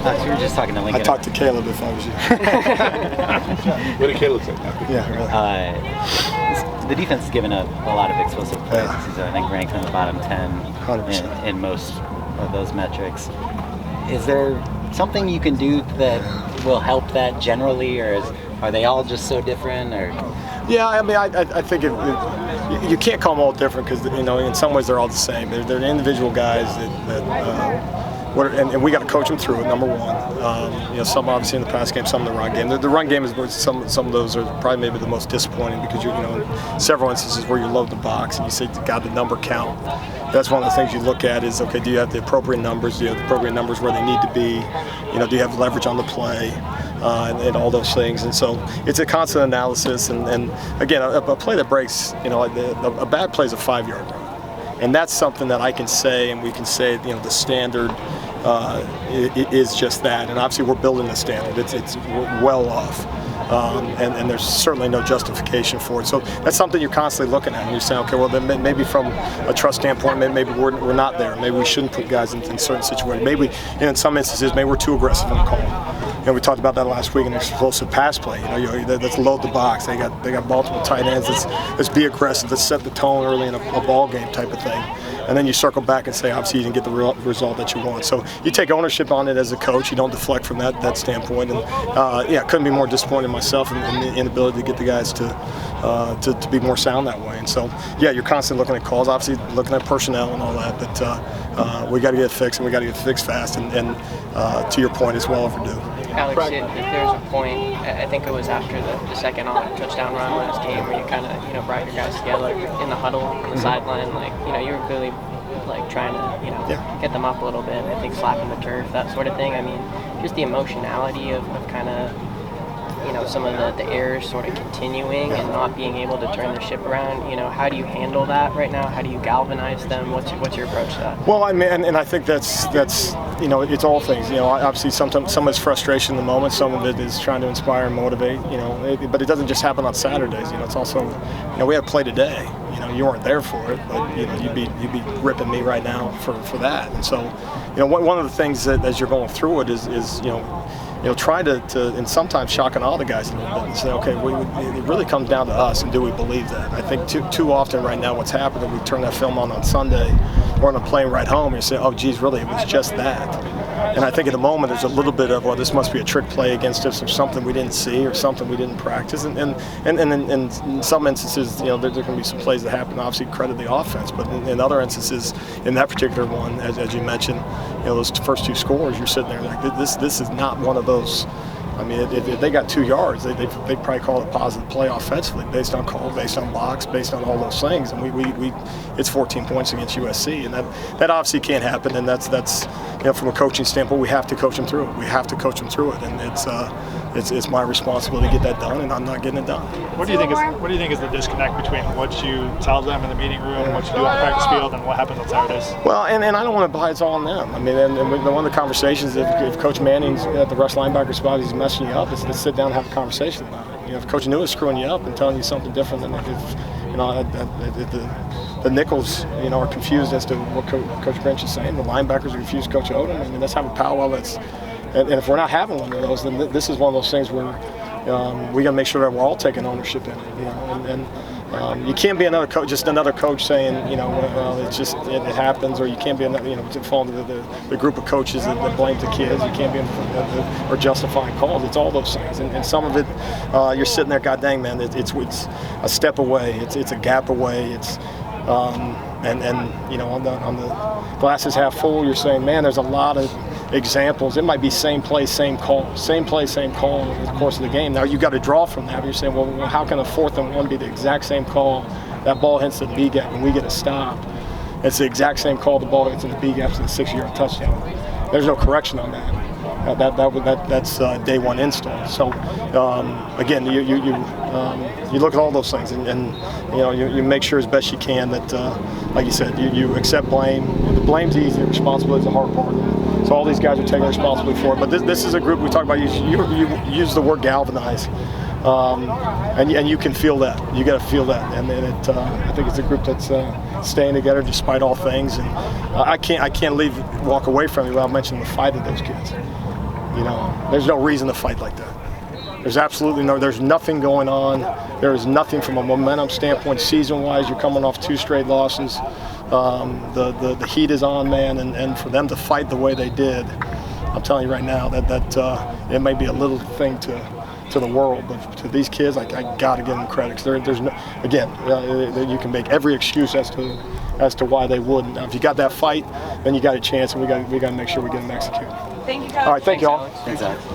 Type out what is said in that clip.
So you were just talking to Lincoln. I talked to Caleb if I was you. What did Caleb say? Yeah, really. The defense has given up a lot of explosive plays this season. I think ranked in the bottom 10 in most of those metrics. Is there something you can do that will help that generally, or are they all just so different? Or yeah, I mean, I think you can't call them all different because in some ways they're all the same. They're individual guys and we got to coach them through it. Number one, some obviously in the pass game, some in the run game. The run game is where some of those are probably maybe the most disappointing because in several instances where you load the box and you say, God, the number count. That's one of the things you look at is, okay, do you have the appropriate numbers? Do you have the appropriate numbers where they need to be? Do you have leverage on the play? And all those things. And so it's a constant analysis. And again, a play that breaks, a bad play is a 5-yard run. And that's something that I can say, and we can say, the standard is just that. And obviously we're building the standard. We're well off. And there's certainly no justification for it. So that's something you're constantly looking at. And you're saying, okay, well, then maybe from a trust standpoint, maybe we're not there. Maybe we shouldn't put guys in certain situations. Maybe in some instances, maybe we're too aggressive in the call. We talked about that last week in explosive pass play. Let's load the box. They got multiple tight ends. Let's be aggressive. Let's set the tone early in a ball game type of thing. And then you circle back and say, obviously, you didn't get the result that you want. So you take ownership on it as a coach. You don't deflect from that standpoint. And couldn't be more disappointed in myself in the inability to get the guys to be more sound that way. And so, you're constantly looking at calls, obviously looking at personnel and all that. But we got to get it fixed, and we got to get it fixed fast. And to your point, it's well overdue. Alex, if there's a point, I think it was after the second touchdown run last game where you kind of, brought your guys together in the huddle on the sideline. You were clearly, trying to, get them up a little bit. I think slapping the turf, that sort of thing. I mean, just the emotionality of kind of, some of the errors sort of continuing and not being able to turn the ship around. How do you handle that right now? How do you galvanize them? What's your approach to that? Well, I mean, and I think that's it's all things. Obviously sometimes some is frustration in the moment. Some of it is trying to inspire and motivate. But it doesn't just happen on Saturdays. It's also, we had play today. You weren't there for it, but you'd be ripping me right now for that. And so, one of the things that as you're going through it is try to and sometimes shock and awe the guys a little bit and say, okay, it really comes down to us, and do we believe that? I think too often right now what's happening, we turn that film on Sunday, or on a plane right home, and you say, oh, geez, really, it was just that. And I think at the moment there's a little bit of, well, this must be a trick play against us, or something we didn't see, or something we didn't practice. And in some instances, there can be some plays that happen, obviously credit the offense, but in other instances, in that particular one, as you mentioned, those first two scores, you're sitting there like, this is not one of those. I mean, if they got 2 yards, they probably call it a positive play offensively, based on call, based on blocks, based on all those things. And it's 14 points against USC, and that obviously can't happen. And that's from a coaching standpoint, we have to coach them through it. We have to coach them through it, and it's my responsibility to get that done, and I'm not getting it done. What do you think is the disconnect between what you tell them in the meeting room, what you do on the practice field, and what happens on Saturdays? Well, and I don't want to buy it's all on them. I mean, and one of the conversations, if Coach Manning's at the rush linebacker spot, he's messing you up, is to sit down and have a conversation about it. If Coach New is screwing you up and telling you something different than if the nickels, are confused as to what Coach Grinch is saying, the linebackers are confused, Coach Odom. I mean, let's have a powwow. And if we're not having one of those, then this is one of those things where we got to make sure that we're all taking ownership in it. You can't be just another coach saying, well, it happens, or you can't be fall into the group of coaches that blame the kids. You can't be or justifying calls. It's all those things, and some of it, you're sitting there, God dang, man, it's a step away, it's a gap away, it's. On the glasses half full, you're saying, man, there's a lot of examples. It might be same play, same call in the course of the game. Now you got to draw from that. You're saying, well, how can a 4th and 1 be the exact same call? That ball hits the B gap and we get a stop. It's the exact same call. The ball hits in the B gap to the 6-yard touchdown. There's no correction on that. That's day one install. So again, you look at all those things, and you make sure as best you can that, like you said, you accept blame. The blame's easy, the responsibility is the hard part. So all these guys are taking responsibility for it. But this is a group we talk about. You use the word galvanize, and you can feel that. You got to feel that, and I think it's a group that's staying together despite all things. And I can't walk away from it without mentioning the fight of those kids. there's no reason to fight like that. There's nothing going on. There is nothing from a momentum standpoint, season-wise. You're coming off 2 straight losses. The heat is on, man, and for them to fight the way they did, I'm telling you right now that it may be a little thing to the world, but to these kids, I got to give them credit. 'Cause there's no, again, you can make every excuse as to why they wouldn't. Now, if you got that fight, then you got a chance, and we got to make sure we get them executed. Thank you, Coach. All right, thank you all. Exactly.